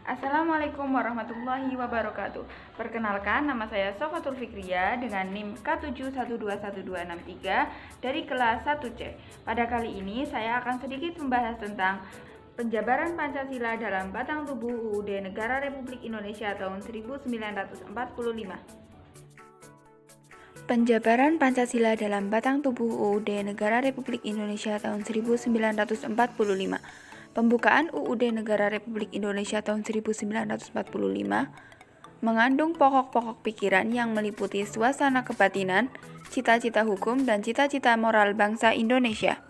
Assalamualaikum warahmatullahi wabarakatuh. Perkenalkan, nama saya Sofatul Fikriya dengan NIM K7121263 dari kelas 1C. Pada kali ini saya akan sedikit membahas tentang penjabaran Pancasila dalam batang tubuh UUD Negara Republik Indonesia tahun 1945. Penjabaran Pancasila dalam batang tubuh UUD Negara Republik Indonesia tahun 1945. Pembukaan UUD Negara Republik Indonesia tahun 1945 mengandung pokok-pokok pikiran yang meliputi suasana kebatinan, cita-cita hukum, dan cita-cita moral bangsa Indonesia.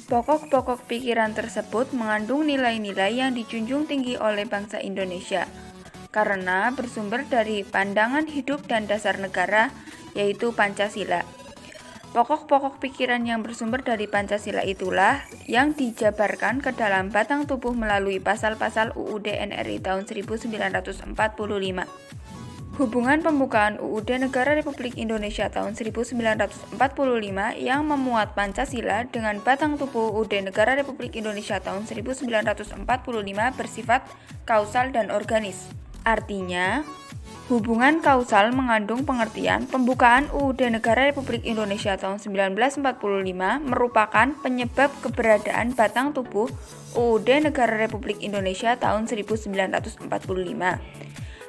Pokok-pokok pikiran tersebut mengandung nilai-nilai yang dijunjung tinggi oleh bangsa Indonesia karena bersumber dari pandangan hidup dan dasar negara, yaitu Pancasila. Pokok-pokok pikiran yang bersumber dari Pancasila itulah yang dijabarkan ke dalam batang tubuh melalui pasal-pasal UUD NRI tahun 1945. Hubungan pembukaan UUD Negara Republik Indonesia tahun 1945 yang memuat Pancasila dengan batang tubuh UUD Negara Republik Indonesia tahun 1945 bersifat kausal dan organis. Artinya, hubungan kausal mengandung pengertian pembukaan UUD Negara Republik Indonesia tahun 1945 merupakan penyebab keberadaan batang tubuh UUD Negara Republik Indonesia tahun 1945.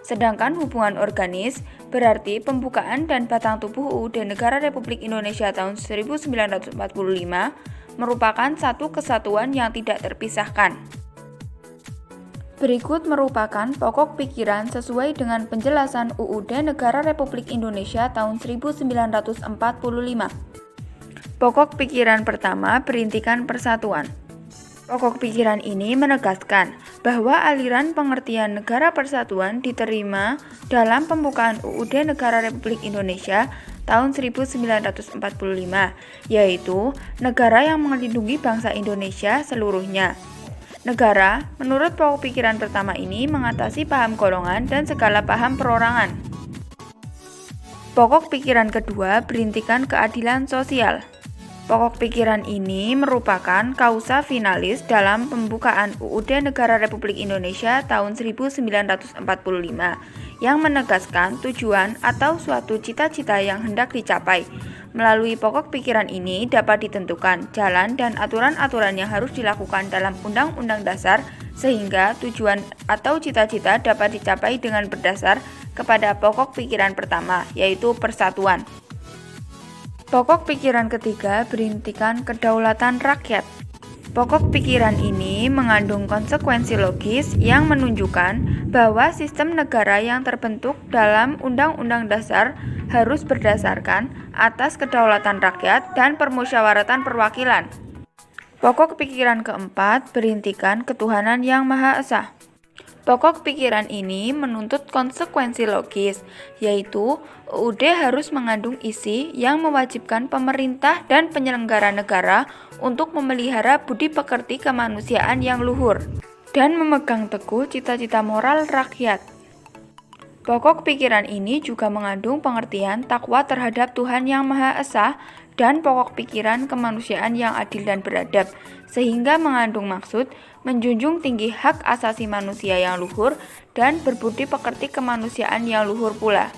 Sedangkan hubungan organis berarti pembukaan dan batang tubuh UUD Negara Republik Indonesia tahun 1945 merupakan satu kesatuan yang tidak terpisahkan. Berikut merupakan pokok pikiran sesuai dengan penjelasan UUD Negara Republik Indonesia tahun 1945. Pokok pikiran pertama berintikan persatuan. Pokok pikiran ini menegaskan bahwa aliran pengertian negara persatuan diterima dalam pembukaan UUD Negara Republik Indonesia tahun 1945, yaitu negara yang melindungi bangsa Indonesia seluruhnya. Negara, menurut pokok pikiran pertama ini, mengatasi paham golongan dan segala paham perorangan. Pokok pikiran kedua berintikan keadilan sosial. Pokok pikiran ini merupakan kausa finalis dalam pembukaan UUD Negara Republik Indonesia tahun 1945 yang menegaskan tujuan atau suatu cita-cita yang hendak dicapai. Melalui pokok pikiran ini dapat ditentukan jalan dan aturan-aturan yang harus dilakukan dalam Undang-Undang Dasar sehingga tujuan atau cita-cita dapat dicapai dengan berdasar kepada pokok pikiran pertama, yaitu persatuan. Pokok pikiran ketiga berintikan kedaulatan rakyat. Pokok pikiran ini mengandung konsekuensi logis yang menunjukkan bahwa sistem negara yang terbentuk dalam Undang-Undang Dasar harus berdasarkan atas kedaulatan rakyat dan permusyawaratan perwakilan. Pokok pikiran keempat berintikan ketuhanan yang Maha Esa. Pokok pikiran ini menuntut konsekuensi logis, yaitu UUD harus mengandung isi yang mewajibkan pemerintah dan penyelenggara negara untuk memelihara budi pekerti kemanusiaan yang luhur dan memegang teguh cita-cita moral rakyat. Pokok pikiran ini juga mengandung pengertian takwa terhadap Tuhan Yang Maha Esa dan pokok pikiran kemanusiaan yang adil dan beradab, sehingga mengandung maksud menjunjung tinggi hak asasi manusia yang luhur dan berbudi pekerti kemanusiaan yang luhur pula.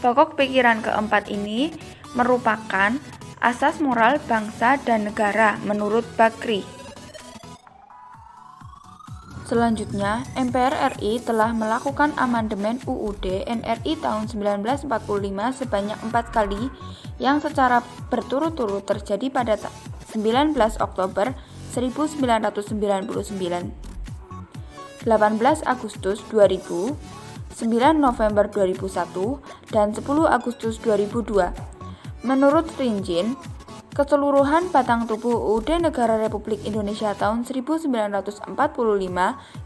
Pokok pikiran keempat ini merupakan asas moral bangsa dan negara menurut Bakri. Selanjutnya, MPR RI telah melakukan amandemen UUD NRI tahun 1945 sebanyak 4 kali yang secara berturut-turut terjadi pada 19 Oktober 1999, 18 Agustus 2000, 9 November 2001, dan 10 Agustus 2002. Menurut Rinjin, keseluruhan batang tubuh UUD Negara Republik Indonesia tahun 1945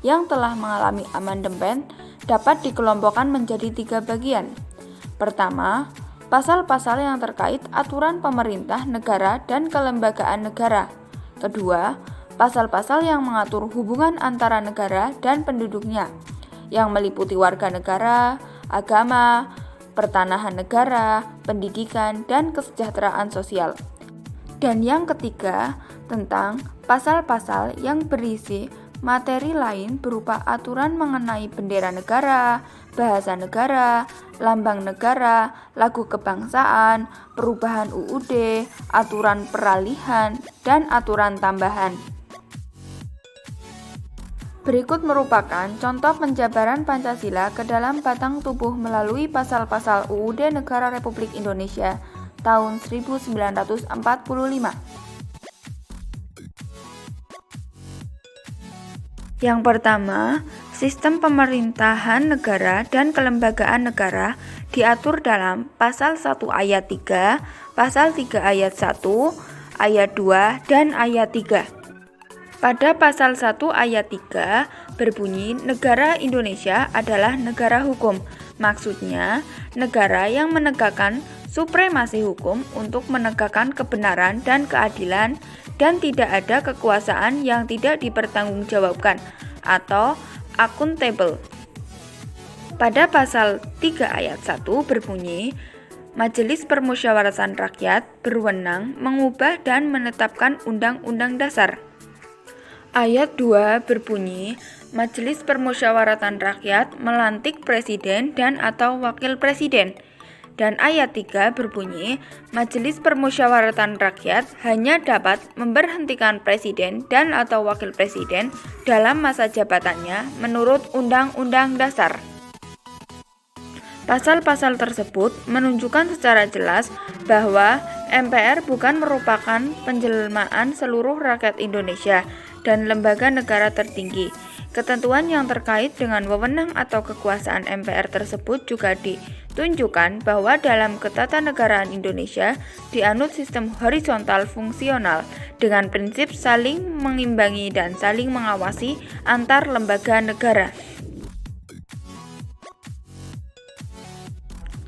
yang telah mengalami amandemen dapat dikelompokkan menjadi 3 bagian. Pertama, pasal-pasal yang terkait aturan pemerintah negara dan kelembagaan negara. Kedua, pasal-pasal yang mengatur hubungan antara negara dan penduduknya, yang meliputi warga negara, agama, pertanahan negara, pendidikan, dan kesejahteraan sosial. Dan yang ketiga, tentang pasal-pasal yang berisi Materi lain berupa aturan mengenai bendera negara, bahasa negara, lambang negara, lagu kebangsaan, perubahan UUD, aturan peralihan, dan aturan tambahan. Berikut merupakan contoh penjabaran Pancasila ke dalam batang tubuh melalui pasal-pasal UUD Negara Republik Indonesia tahun 1945. Yang pertama, sistem pemerintahan negara dan kelembagaan negara diatur dalam Pasal 1 Ayat 3, Pasal 3 Ayat 1, Ayat 2, dan Ayat 3. Pada Pasal 1 Ayat 3 berbunyi negara Indonesia adalah negara hukum. Maksudnya, negara yang menegakkan supremasi hukum untuk menegakkan kebenaran dan keadilan dan tidak ada kekuasaan yang tidak dipertanggungjawabkan atau accountable. Pada Pasal 3 Ayat 1 berbunyi, Majelis Permusyawaratan Rakyat berwenang mengubah dan menetapkan Undang-Undang Dasar. Ayat 2 berbunyi, Majelis Permusyawaratan Rakyat melantik presiden dan atau wakil presiden. Dan ayat 3 berbunyi, Majelis Permusyawaratan Rakyat hanya dapat memberhentikan presiden dan atau wakil presiden dalam masa jabatannya menurut Undang-Undang Dasar. Pasal-pasal tersebut menunjukkan secara jelas bahwa MPR bukan merupakan penjelmaan seluruh rakyat Indonesia dan lembaga negara tertinggi. Ketentuan yang terkait dengan wewenang atau kekuasaan MPR tersebut juga ditunjukkan bahwa dalam ketatanegaraan Indonesia dianut sistem horizontal fungsional dengan prinsip saling mengimbangi dan saling mengawasi antar lembaga negara.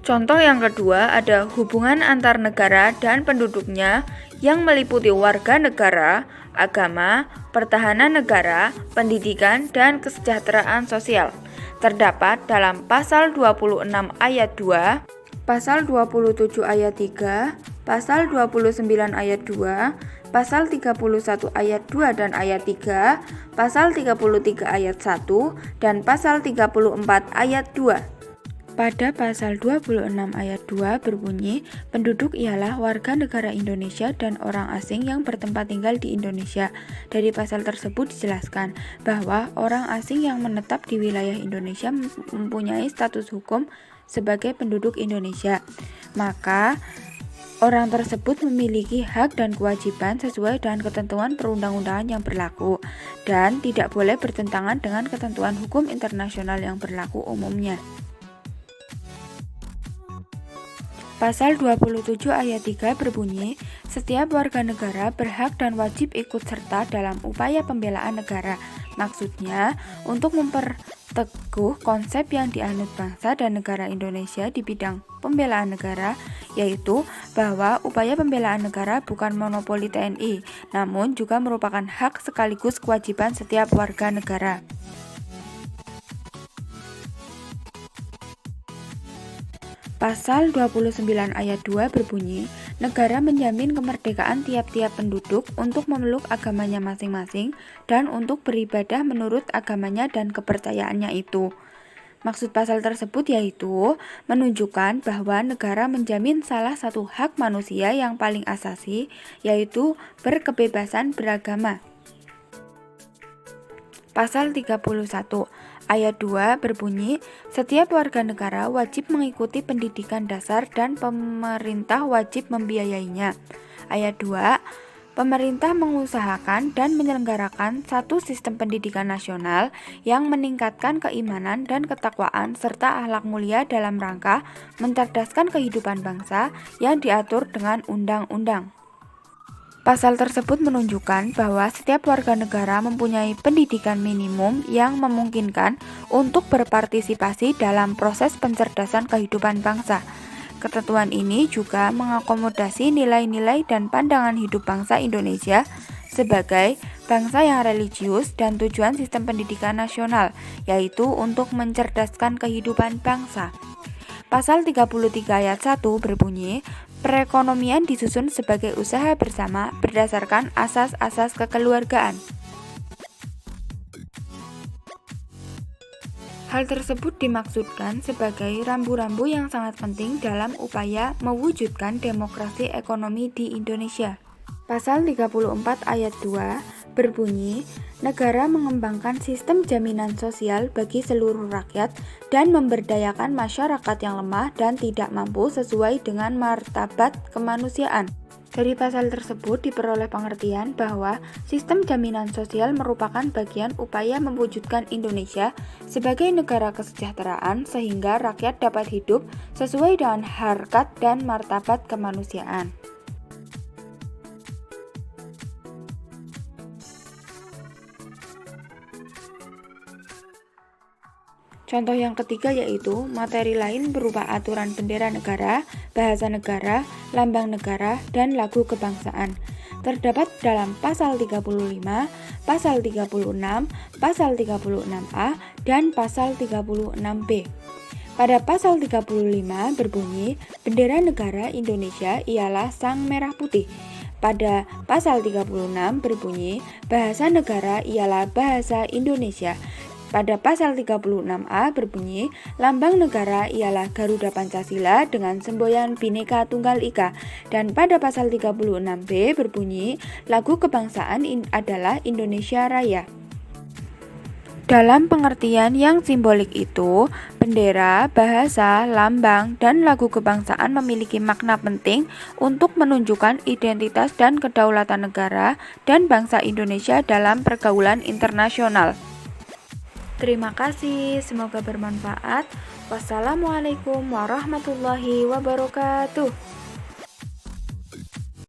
Contoh yang kedua ada hubungan antar negara dan penduduknya yang meliputi warga negara, agama, pertahanan negara, pendidikan, dan kesejahteraan sosial. Terdapat dalam Pasal 26 Ayat 2, Pasal 27 Ayat 3, Pasal 29 Ayat 2, Pasal 31 Ayat 2 dan Ayat 3, Pasal 33 Ayat 1, dan Pasal 34 Ayat 2. Pada Pasal 26 Ayat 2 berbunyi, penduduk ialah warga negara Indonesia dan orang asing yang bertempat tinggal di Indonesia. Dari pasal tersebut dijelaskan bahwa orang asing yang menetap di wilayah Indonesia mempunyai status hukum sebagai penduduk Indonesia. Maka, orang tersebut memiliki hak dan kewajiban sesuai dengan ketentuan perundang-undangan yang berlaku dan tidak boleh bertentangan dengan ketentuan hukum internasional yang berlaku umumnya. Pasal 27 ayat 3 berbunyi, setiap warga negara berhak dan wajib ikut serta dalam upaya pembelaan negara. Maksudnya, untuk memperteguh konsep yang dianut bangsa dan negara Indonesia di bidang pembelaan negara, yaitu bahwa upaya pembelaan negara bukan monopoli TNI, namun juga merupakan hak sekaligus kewajiban setiap warga negara. Pasal 29 ayat 2 berbunyi, negara menjamin kemerdekaan tiap-tiap penduduk untuk memeluk agamanya masing-masing dan untuk beribadah menurut agamanya dan kepercayaannya itu. Maksud pasal tersebut yaitu menunjukkan bahwa negara menjamin salah satu hak manusia yang paling asasi, yaitu berkebebasan beragama. Pasal 31 Ayat 2 berbunyi, setiap warga negara wajib mengikuti pendidikan dasar dan pemerintah wajib membiayainya. Ayat 2, pemerintah mengusahakan dan menyelenggarakan satu sistem pendidikan nasional yang meningkatkan keimanan dan ketakwaan serta akhlak mulia dalam rangka mencerdaskan kehidupan bangsa yang diatur dengan undang-undang. Pasal tersebut menunjukkan bahwa setiap warga negara mempunyai pendidikan minimum yang memungkinkan untuk berpartisipasi dalam proses pencerdasan kehidupan bangsa. Ketentuan ini juga mengakomodasi nilai-nilai dan pandangan hidup bangsa Indonesia sebagai bangsa yang religius dan tujuan sistem pendidikan nasional, yaitu untuk mencerdaskan kehidupan bangsa. Pasal 33 ayat 1 berbunyi, perekonomian disusun sebagai usaha bersama berdasarkan asas-asas kekeluargaan. Hal tersebut dimaksudkan sebagai rambu-rambu yang sangat penting dalam upaya mewujudkan demokrasi ekonomi di Indonesia. Pasal 34 ayat 2 berbunyi, negara mengembangkan sistem jaminan sosial bagi seluruh rakyat dan memberdayakan masyarakat yang lemah dan tidak mampu sesuai dengan martabat kemanusiaan. Dari pasal tersebut diperoleh pengertian bahwa sistem jaminan sosial merupakan bagian upaya mewujudkan Indonesia sebagai negara kesejahteraan sehingga rakyat dapat hidup sesuai dengan harkat dan martabat kemanusiaan. Contoh yang ketiga yaitu materi lain berupa aturan bendera negara, bahasa negara, lambang negara, dan lagu kebangsaan. Terdapat dalam pasal 35, pasal 36, pasal 36A, dan pasal 36B. Pada pasal 35 berbunyi, bendera negara Indonesia ialah sang merah putih. Pada pasal 36 berbunyi, bahasa negara ialah bahasa Indonesia. Pada pasal 36A berbunyi, lambang negara ialah Garuda Pancasila dengan semboyan Bhinneka Tunggal Ika. Dan pada pasal 36B berbunyi, lagu kebangsaan adalah Indonesia Raya. Dalam pengertian yang simbolik itu, bendera, bahasa, lambang, dan lagu kebangsaan memiliki makna penting untuk menunjukkan identitas dan kedaulatan negara dan bangsa Indonesia dalam pergaulan internasional. Terima kasih, semoga bermanfaat. Wassalamualaikum warahmatullahi wabarakatuh.